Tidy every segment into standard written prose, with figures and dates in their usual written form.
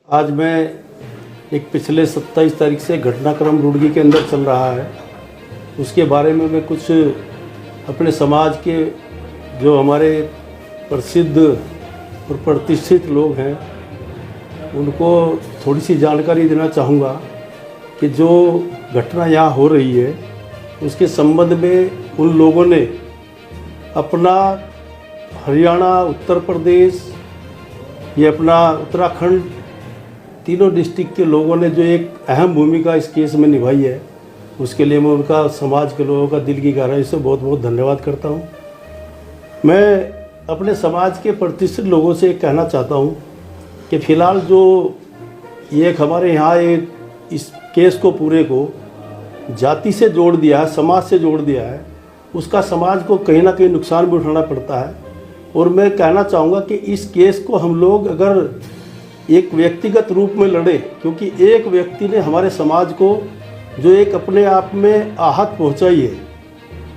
आज मैं एक पिछले 27 तारीख से घटनाक्रम रुड़की के अंदर चल रहा है, उसके बारे में मैं कुछ अपने समाज के जो हमारे प्रसिद्ध और प्रतिष्ठित लोग हैं उनको थोड़ी सी जानकारी देना चाहूँगा कि जो घटना यहाँ हो रही है उसके संबंध में उन लोगों ने अपना हरियाणा, उत्तर प्रदेश, ये अपना उत्तराखंड, तीनों डिस्ट्रिक्ट के लोगों ने जो एक अहम भूमिका इस केस में निभाई है, उसके लिए मैं उनका, समाज के लोगों का दिल की गहराई से बहुत बहुत धन्यवाद करता हूँ। मैं अपने समाज के प्रतिष्ठित लोगों से कहना चाहता हूँ कि फ़िलहाल जो ये एक हमारे यहाँ एक इस केस को पूरे को जाति से जोड़ दिया है, समाज से जोड़ दिया है, उसका समाज को कहीं ना कहीं नुकसान भी उठाना पड़ता है। और मैं कहना चाहूँगा कि इस केस को हम लोग अगर एक व्यक्तिगत रूप में लड़े, क्योंकि एक व्यक्ति ने हमारे समाज को जो एक अपने आप में आहत पहुँचाई है,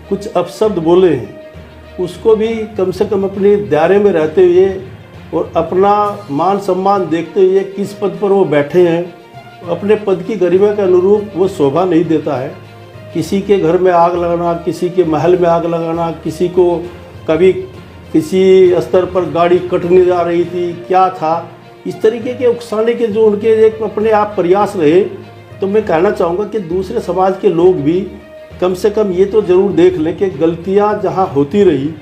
कुछ अपशब्द बोले हैं, उसको भी कम से कम अपने दायरे में रहते हुए और अपना मान सम्मान देखते हुए किस पद पर वो बैठे हैं, अपने पद की गरिमा के अनुरूप वो शोभा नहीं देता है। किसी के घर में आग लगाना, किसी के महल में आग लगाना, किसी को कभी किसी स्तर पर गाड़ी कटने जा रही थी, क्या था, इस तरीके के उकसाने के जो उनके एक अपने आप प्रयास रहे, तो मैं कहना चाहूँगा कि दूसरे समाज के लोग भी कम से कम ये तो ज़रूर देख लें कि गलतियाँ जहाँ होती रही,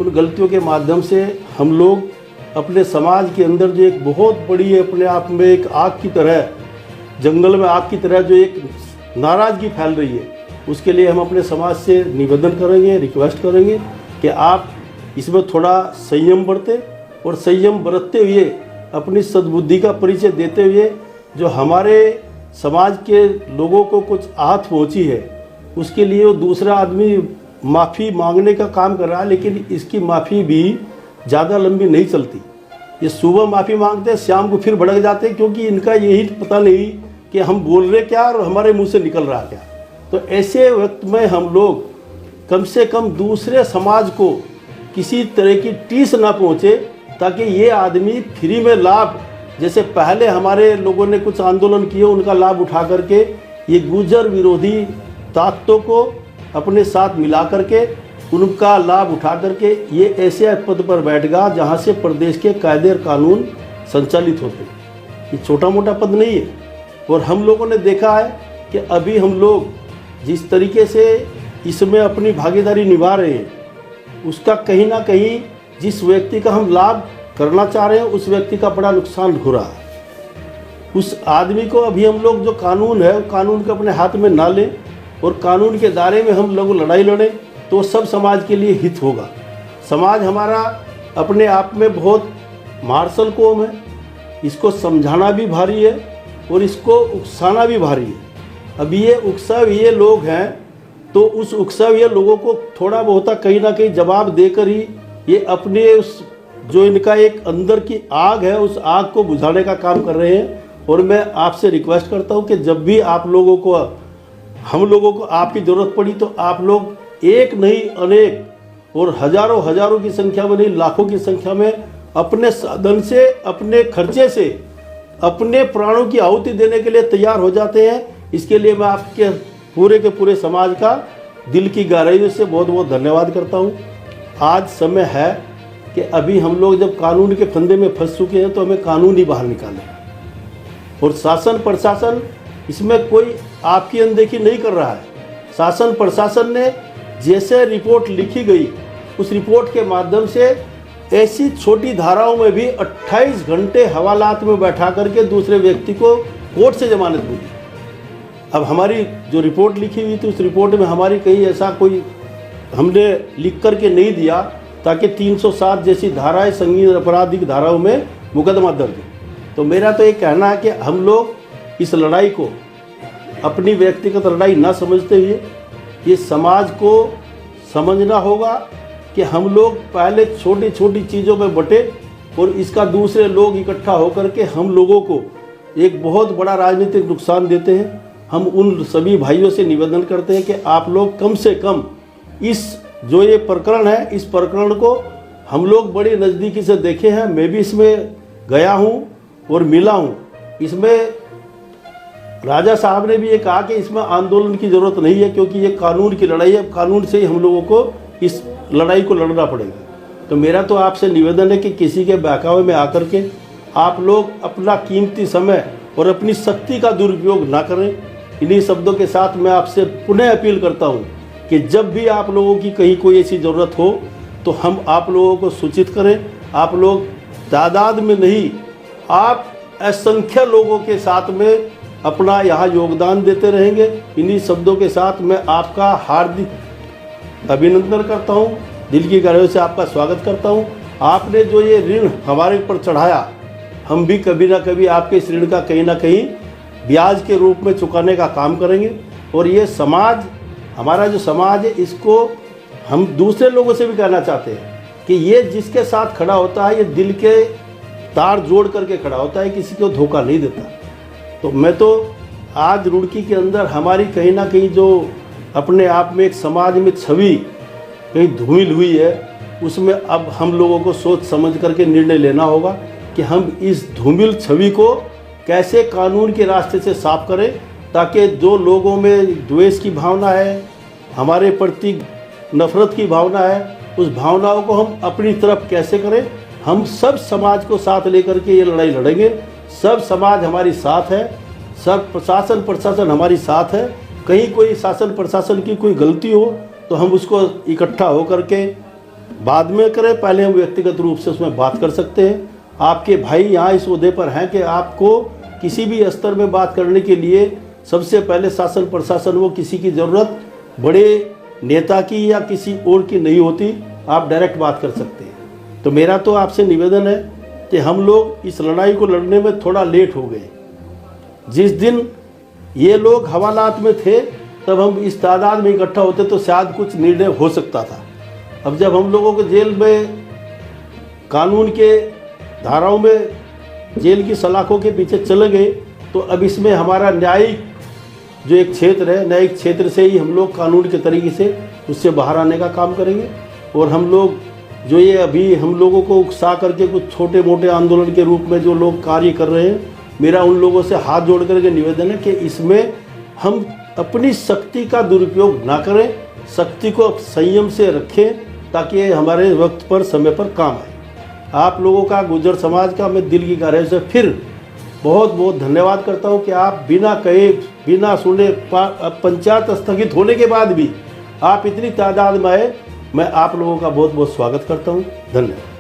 उन गलतियों के माध्यम से हम लोग अपने समाज के अंदर जो एक बहुत बड़ी अपने आप में एक आग की तरह, जंगल में आग की तरह जो एक नाराज़गी फैल रही है, उसके लिए हम अपने समाज से निवेदन करेंगे, रिक्वेस्ट करेंगे कि आप इसमें थोड़ा संयम बरतें और संयम बरतते हुए अपनी सद्बुद्धि का परिचय देते हुए जो हमारे समाज के लोगों को कुछ आहत पहुंची है, उसके लिए वो दूसरा आदमी माफ़ी मांगने का काम कर रहा है, लेकिन इसकी माफ़ी भी ज़्यादा लंबी नहीं चलती। ये सुबह माफ़ी मांगते हैं, शाम को फिर भड़क जाते हैं, क्योंकि इनका यही पता नहीं कि हम बोल रहे क्या और हमारे मुंह से निकल रहा क्या। तो ऐसे वक्त में हम लोग कम से कम दूसरे समाज को किसी तरह की टीस ना पहुँचे, ताकि ये आदमी फ्री में लाभ, जैसे पहले हमारे लोगों ने कुछ आंदोलन किए, उनका लाभ उठा करके ये गुर्जर विरोधी ताकतों को अपने साथ मिला करके उनका लाभ उठा करके ये ऐसे पद पर बैठ गया जहाँ से प्रदेश के कायदे और कानून संचालित होते। ये छोटा मोटा पद नहीं है। और हम लोगों ने देखा है कि अभी हम लोग जिस तरीके से इसमें अपनी भागीदारी निभा रहे हैं, उसका कहीं ना कहीं जिस व्यक्ति का हम लाभ करना चाह रहे हैं, उस व्यक्ति का बड़ा नुकसान हो रहा है। उस आदमी को अभी हम लोग जो कानून है, कानून को अपने हाथ में ना लें और कानून के दायरे में हम लोग लड़ाई लड़ें, तो सब समाज के लिए हित होगा। समाज हमारा अपने आप में बहुत मार्शल कौम है, इसको समझाना भी भारी है और इसको उकसाना भी भारी है। अब ये उकसा हुए लोग हैं, तो उस उकसा हुए लोगों को थोड़ा बहुत कहीं ना कहीं जवाब देकर ही ये अपने उस जो इनका एक अंदर की आग है, उस आग को बुझाने का काम कर रहे हैं। और मैं आपसे रिक्वेस्ट करता हूँ कि जब भी आप लोगों को, हम लोगों को आपकी ज़रूरत पड़ी, तो आप लोग एक नहीं अनेक और हजारों हजारों की संख्या में नहीं, लाखों की संख्या में अपने साधन से, अपने खर्चे से, अपने प्राणों की आहुति देने के लिए तैयार हो जाते हैं। इसके लिए मैं आपके पूरे के पूरे समाज का दिल की गहराई से बहुत बहुत धन्यवाद करता हूँ। आज समय है कि अभी हम लोग जब कानून के फंदे में फंस चुके हैं, तो हमें कानून ही बाहर निकालें। और शासन प्रशासन इसमें कोई आपकी अनदेखी नहीं कर रहा है। शासन प्रशासन ने जैसे रिपोर्ट लिखी गई, उस रिपोर्ट के माध्यम से ऐसी छोटी धाराओं में भी 28 घंटे हवालात में बैठा करके दूसरे व्यक्ति को कोर्ट से जमानत मिली। अब हमारी जो रिपोर्ट लिखी हुई थी, उस रिपोर्ट में हमारी कहीं ऐसा कोई हमने लिख करके नहीं दिया ताकि 307 जैसी धाराएं, संगीन आपराधिक धाराओं में मुकदमा दर्ज हो। तो मेरा तो ये कहना है कि हम लोग इस लड़ाई को अपनी व्यक्तिगत लड़ाई ना समझते हुए ये समाज को समझना होगा कि हम लोग पहले छोटी छोटी चीज़ों में बटे और इसका दूसरे लोग इकट्ठा होकर के हम लोगों को एक बहुत बड़ा राजनीतिक नुकसान देते हैं। हम उन सभी भाइयों से निवेदन करते हैं कि आप लोग कम से कम इस जो ये प्रकरण है, इस प्रकरण को हम लोग बड़ी नज़दीकी से देखे हैं। मैं भी इसमें गया हूँ और मिला हूँ। इसमें राजा साहब ने भी ये कहा कि इसमें आंदोलन की ज़रूरत नहीं है, क्योंकि ये कानून की लड़ाई है, कानून से ही हम लोगों को इस लड़ाई को लड़ना पड़ेगा। तो मेरा तो आपसे निवेदन है कि किसी के बहकावे में आकर के आप लोग अपना कीमती समय और अपनी शक्ति का दुरुपयोग ना करें। इन्हीं शब्दों के साथ मैं आपसे पुनः अपील करता हूं कि जब भी आप लोगों की कहीं कोई ऐसी ज़रूरत हो तो हम आप लोगों को सूचित करें। आप लोग तादाद में नहीं, आप असंख्य लोगों के साथ में अपना यहाँ योगदान देते रहेंगे। इन्हीं शब्दों के साथ मैं आपका हार्दिक अभिनंदन करता हूँ, दिल की गहराइयों से आपका स्वागत करता हूँ। आपने जो ये ऋण हमारे ऊपर चढ़ाया, हम भी कभी ना कभी आपके इस ऋण का कहीं ना कहीं ब्याज के रूप में चुकाने का काम करेंगे। और ये समाज, हमारा जो समाज है, इसको हम दूसरे लोगों से भी कहना चाहते हैं कि ये जिसके साथ खड़ा होता है, ये दिल के तार जोड़ करके खड़ा होता है, किसी को धोखा नहीं देता। तो मैं तो आज रुड़की के अंदर हमारी कहीं ना कहीं जो अपने आप में एक समाज में छवि कहीं धूमिल हुई है, उसमें अब हम लोगों को सोच समझ करके निर्णय लेना होगा कि हम इस धूमिल छवि को कैसे कानून के रास्ते से साफ करें, ताकि जो लोगों में द्वेष की भावना है, हमारे प्रति नफरत की भावना है, उस भावनाओं को हम अपनी तरफ कैसे करें। हम सब समाज को साथ लेकर के ये लड़ाई लड़ेंगे। सब समाज हमारी साथ है, सब प्रशासन हमारी साथ है। कहीं कोई शासन प्रशासन की कोई गलती हो तो हम उसको इकट्ठा होकर के बाद में करें, पहले हम व्यक्तिगत रूप से उसमें बात कर सकते हैं। आपके भाई यहाँ इस ओहदे पर हैं कि आपको किसी भी स्तर में बात करने के लिए सबसे पहले शासन प्रशासन, वो किसी की ज़रूरत बड़े नेता की या किसी और की नहीं होती, आप डायरेक्ट बात कर सकते हैं। तो मेरा तो आपसे निवेदन है कि हम लोग इस लड़ाई को लड़ने में थोड़ा लेट हो गए। जिस दिन ये लोग हवालात में थे तब हम इस तादाद में इकट्ठा होते तो शायद कुछ निर्णय हो सकता था। अब जब हम लोगों को जेल में कानून के धाराओं में जेल की सलाखों के पीछे चले गए, तो अब इसमें हमारा न्यायिक जो एक क्षेत्र है, न्यायिक क्षेत्र से ही हम लोग कानून के तरीके से उससे बाहर आने का काम करेंगे। और हम लोग जो ये अभी हम लोगों को उकसा करके कुछ छोटे मोटे आंदोलन के रूप में जो लोग कार्य कर रहे हैं, मेरा उन लोगों से हाथ जोड़ करके निवेदन है कि इसमें हम अपनी शक्ति का दुरुपयोग ना करें, शक्ति को संयम से रखें, ताकि ये हमारे वक्त पर समय पर काम आए। आप लोगों का, गुर्जर समाज का मैं दिल की गहराई से फिर बहुत बहुत धन्यवाद करता हूं कि आप बिना कहे, बिना सुने, पंचायत स्थगित होने के बाद भी आप इतनी तादाद में आए। मैं आप लोगों का बहुत बहुत स्वागत करता हूं। धन्यवाद।